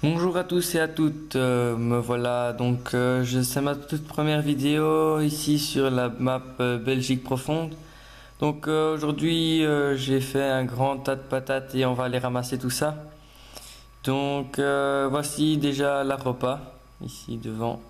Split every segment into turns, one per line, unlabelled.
Bonjour à tous et à toutes, me voilà c'est ma toute première vidéo ici sur la map Belgique profonde. Aujourd'hui j'ai fait un grand tas de patates et on va aller ramasser tout ça. Voici déjà la repas ici devant.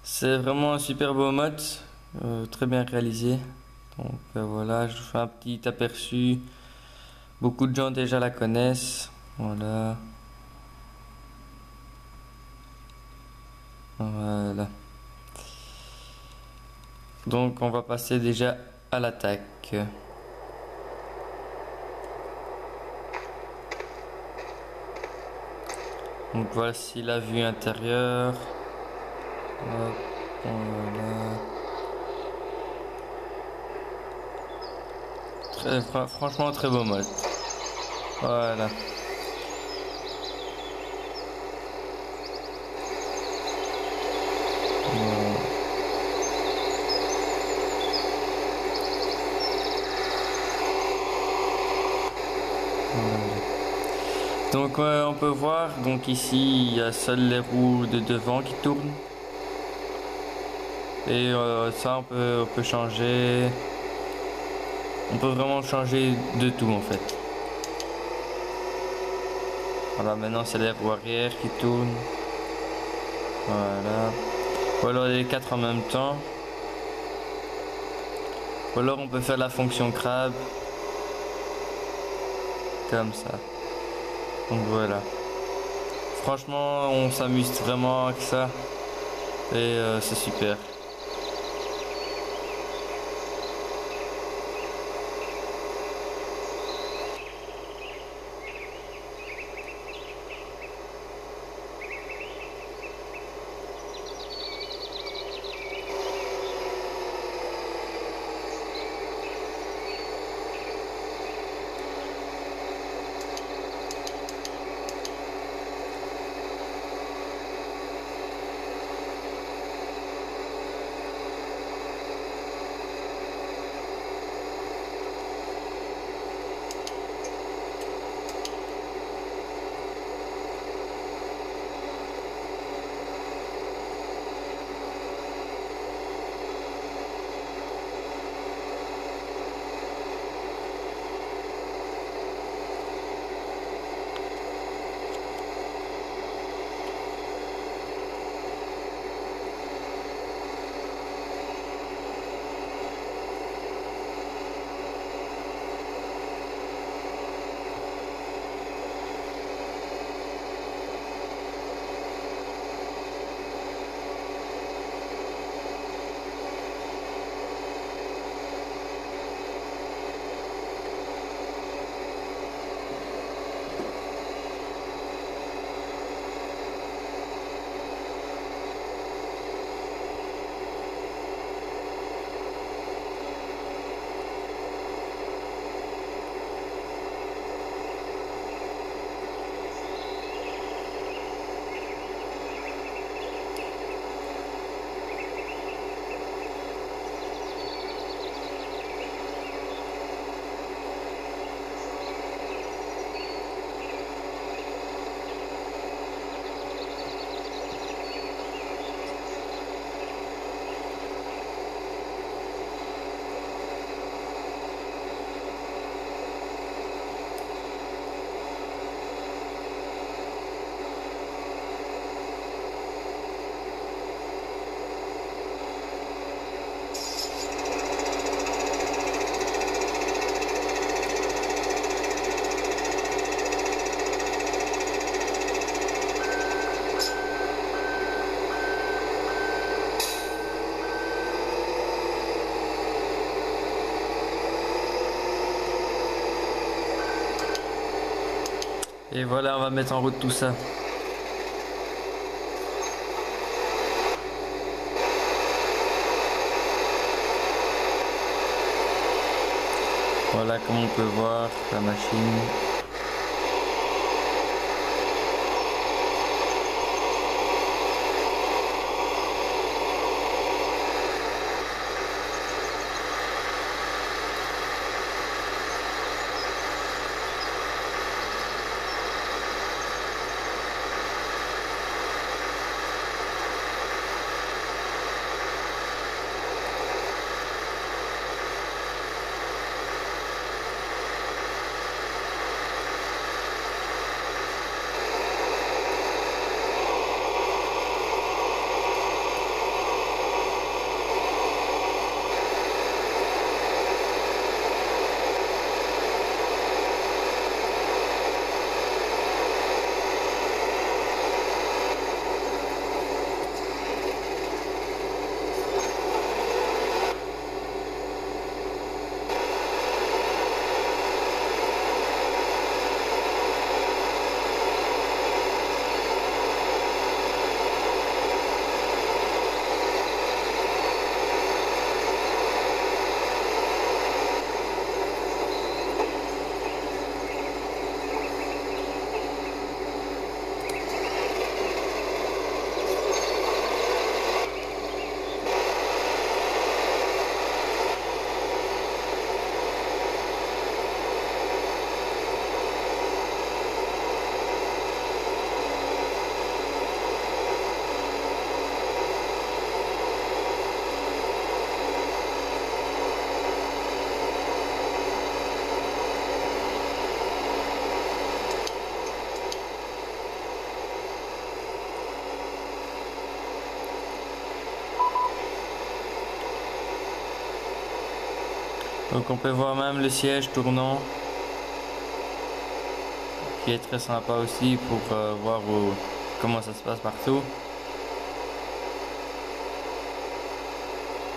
C'est vraiment un super beau mode, très bien réalisé. Voilà, je vous fais un petit aperçu. Beaucoup de gens déjà la connaissent. Voilà, voilà. Donc on va passer déjà à l'attaque. Donc voici la vue intérieure. Hop, voilà. Franchement très beau mode. Voilà. On peut voir, donc ici il y a seules les roues de devant qui tournent. Et ça on peut changer. On peut vraiment changer de tout en fait. Voilà, maintenant c'est les roues arrière qui tournent. Voilà. Ou alors les quatre en même temps. Ou alors on peut faire la fonction crabe. Comme ça. Donc voilà. Franchement, on s'amuse vraiment avec ça. Et c'est super. Et voilà, on va mettre en route tout ça. Voilà comme on peut voir la machine. Donc on peut voir même le siège tournant, qui est très sympa aussi pour voir comment ça se passe partout.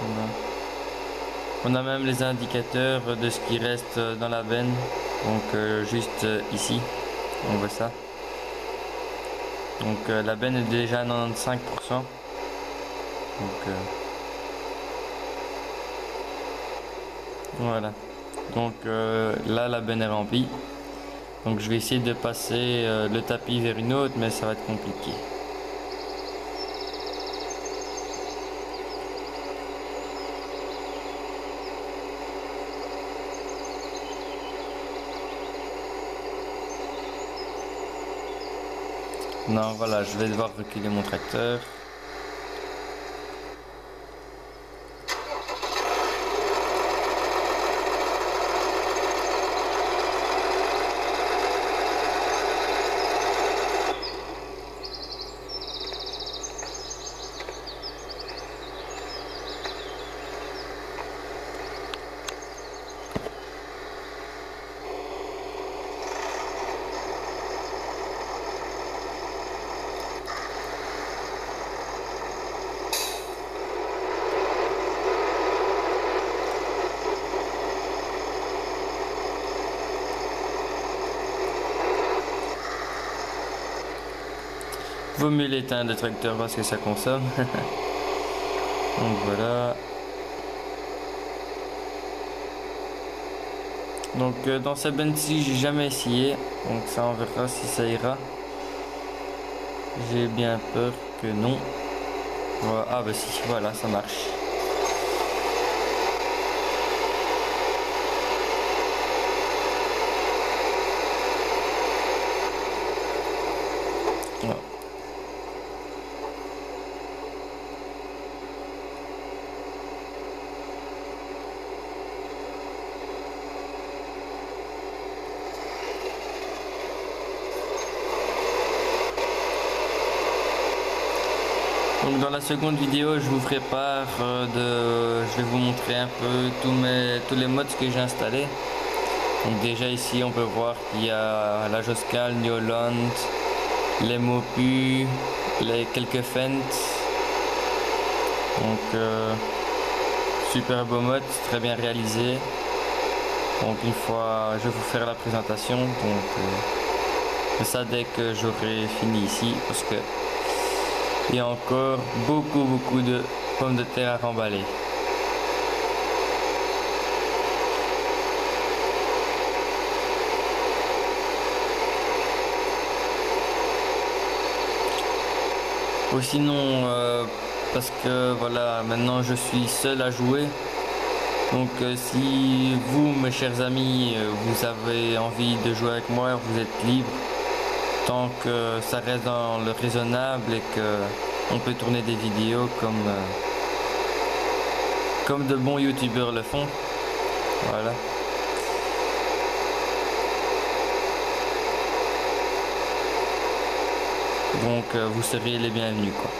Voilà. On a même les indicateurs de ce qui reste dans la benne, donc juste ici, on voit ça. Donc la benne est déjà à 95%. Donc voilà. Donc là la benne est remplie. Donc je vais essayer de passer le tapis vers une autre, mais ça va être compliqué. Non, voilà, je vais devoir reculer mon tracteur. Vaut mieux l'éteindre le tracteur parce que ça consomme. Donc voilà. Donc dans cette benne-ci j'ai jamais essayé, donc ça on verra si ça ira. J'ai bien peur que non. Voilà. Ah bah si, voilà, ça marche. Voilà. Donc dans la seconde vidéo je vous ferai part je vais vous montrer un peu tous les mods que j'ai installés. Donc déjà ici on peut voir qu'il y a la Joscal, New Holland, les Mopu, quelques Fendt. Donc super beau mode, très bien réalisé. Donc une fois je vais vous faire la présentation, donc ça dès que j'aurai fini ici parce que il y a encore beaucoup de pommes de terre à remballer. Ou sinon parce que voilà, maintenant je suis seul à jouer. Donc si vous mes chers amis vous avez envie de jouer avec moi, vous êtes libre. Tant que ça reste dans le raisonnable et que on peut tourner des vidéos comme de bons youtubeurs le font. Voilà. Donc vous serez les bienvenus quoi.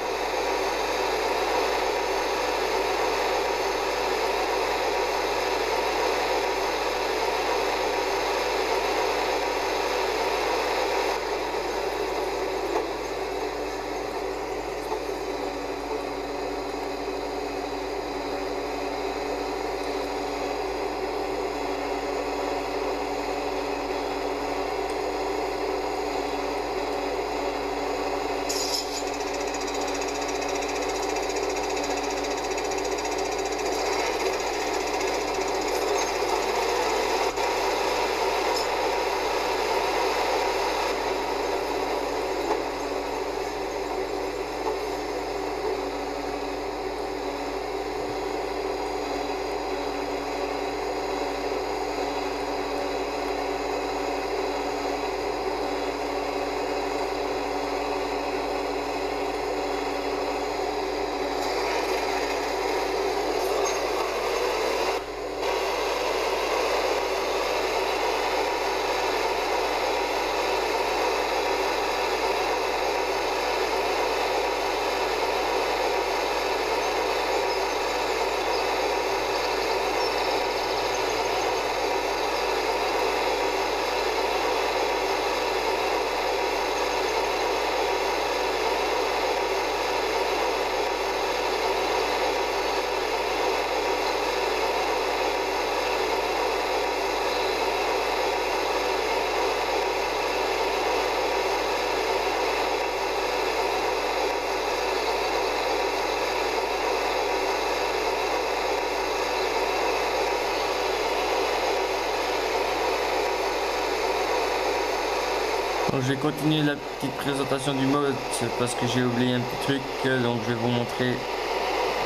Donc je vais continuer la petite présentation du mode parce que j'ai oublié un petit truc, donc je vais vous montrer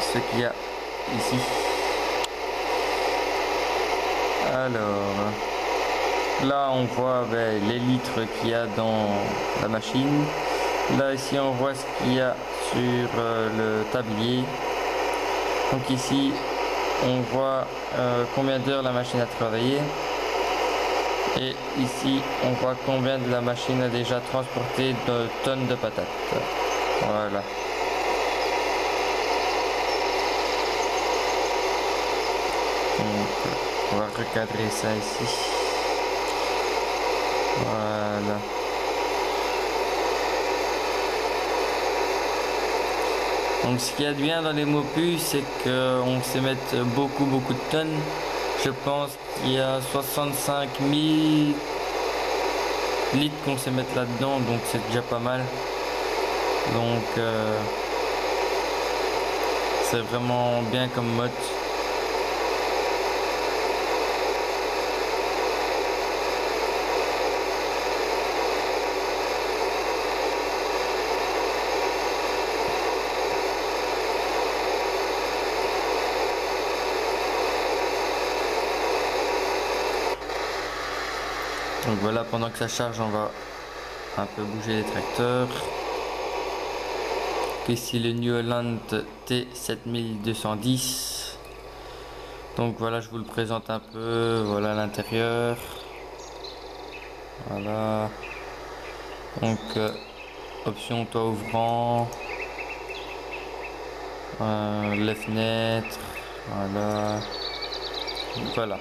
ce qu'il y a ici. Alors là on voit les litres qu'il y a dans la machine. Là ici on voit ce qu'il y a sur le tablier. Donc ici on voit combien d'heures la machine a travaillé. Et ici, on voit combien de la machine a déjà transporté de tonnes de patates. Voilà. Donc, on va recadrer ça ici. Voilà. Donc, ce qu'il y a de bien dans les Mopu, c'est qu'on sait mettre beaucoup de tonnes. Je pense qu'il y a 65 000 litres qu'on sait mettre là-dedans, donc c'est déjà pas mal. Donc c'est vraiment bien comme mode. Donc voilà, pendant que ça charge, on va un peu bouger les tracteurs. Ici le New Holland T7210. Donc voilà, je vous le présente un peu. Voilà l'intérieur. Voilà. Donc option toit ouvrant. Les fenêtres. Voilà. Voilà.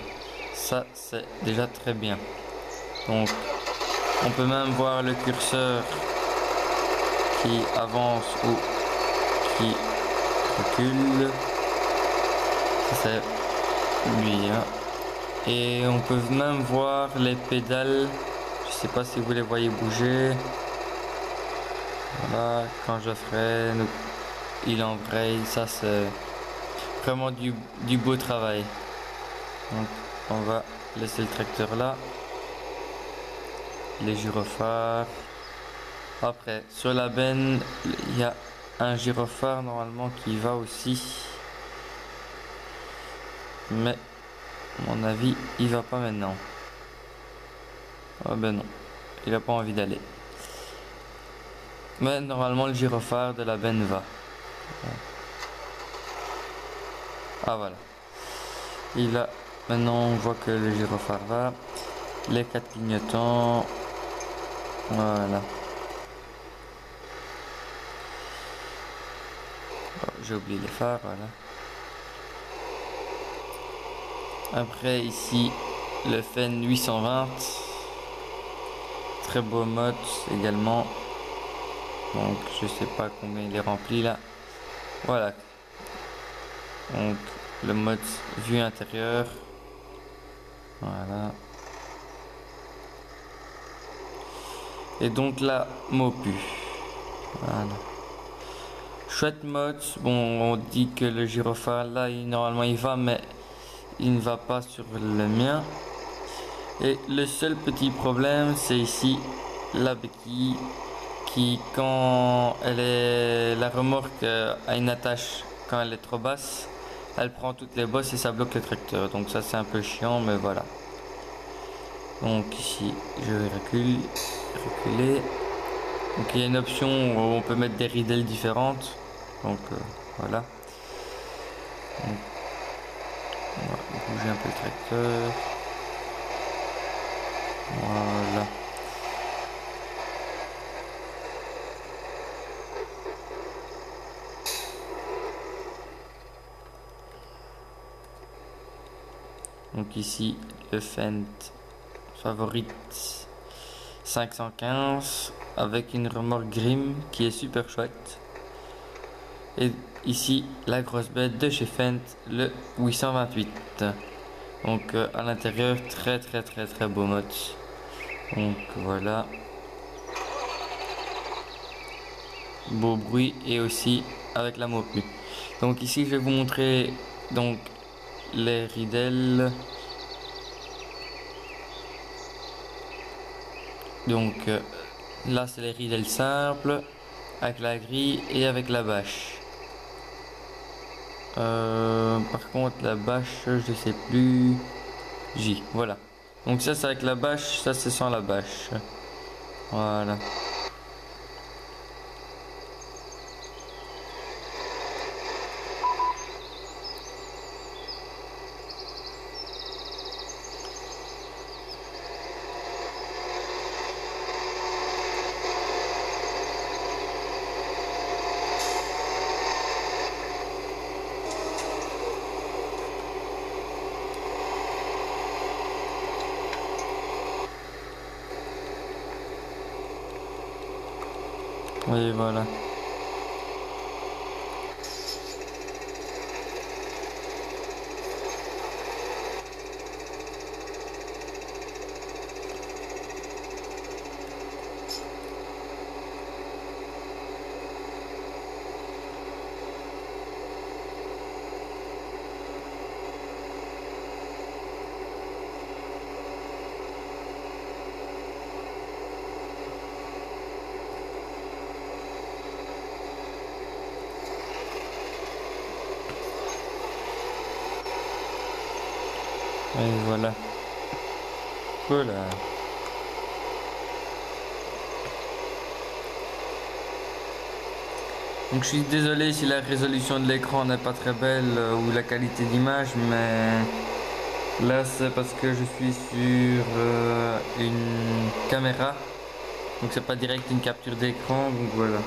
Ça c'est déjà très bien. Donc on peut même voir le curseur qui avance ou qui recule. C'est lui, hein. Et on peut même voir les pédales. Je sais pas si vous les voyez bouger. Voilà, quand je freine, il embraye. Ça c'est vraiment du beau travail. Donc on va laisser le tracteur là. Les gyrophares. Après, sur la benne, il y a un gyrophare normalement qui va aussi. Mais, à mon avis, il va pas maintenant. Ah ben non, il a pas envie d'aller. Mais normalement, le gyrophare de la benne va. Ah voilà. Il a. Maintenant, on voit que le gyrophare va. Les 4 clignotants. Voilà. Oh, j'ai oublié les phares, voilà. Après ici le Fen 820. Très beau mode également. Donc je sais pas combien il est rempli là. Voilà. Donc le mode vue intérieure. Voilà. Et donc la Mopu. Voilà. Chouette mode. Bon, on dit que le gyrophare là, normalement il va, mais il ne va pas sur le mien. Et le seul petit problème, c'est ici la béquille qui, quand elle est, la remorque a une attache quand elle est trop basse, elle prend toutes les bosses et ça bloque le tracteur. Donc ça c'est un peu chiant, mais voilà. Donc ici, je vais reculer. Donc il y a une option où on peut mettre des ridelles différentes. Donc voilà. Donc, on va bouger un peu le tracteur. Voilà. Donc ici le Fendt Favorite 515 avec une remorque Grimm qui est super chouette. Et ici la grosse bête de chez Fendt, le 828. Donc à l'intérieur très beau mode. Donc voilà. Beau bruit et aussi avec la Mopu. Donc ici je vais vous montrer donc les ridelles. Donc Là c'est les ridelles simples, avec la grille et avec la bâche. Par contre la bâche, je sais plus. J, voilà. Donc ça c'est avec la bâche, ça c'est sans la bâche. Voilà. Oui, voilà. Et voilà. Voilà. Donc je suis désolé si la résolution de l'écran n'est pas très belle ou la qualité d'image, mais là c'est parce que je suis sur une caméra. Donc c'est pas direct une capture d'écran, donc voilà.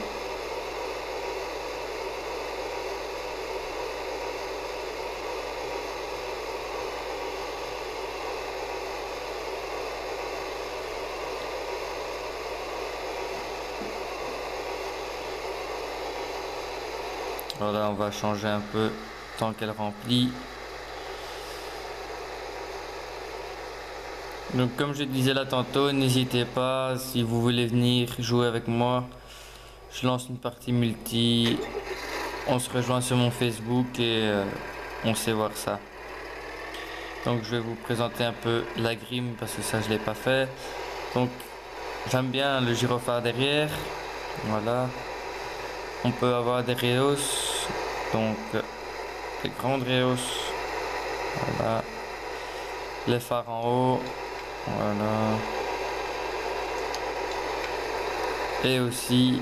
Alors là on va changer un peu tant qu'elle remplit. Donc comme je disais là tantôt, n'hésitez pas si vous voulez venir jouer avec moi. Je lance une partie multi. On se rejoint sur mon Facebook et on sait voir ça. Donc je vais vous présenter un peu la grime parce que ça je l'ai pas fait. Donc j'aime bien le gyrophare derrière. Voilà. On peut avoir des rayos. Donc des grandes rayos. Voilà. Les phares en haut. Voilà. Et aussi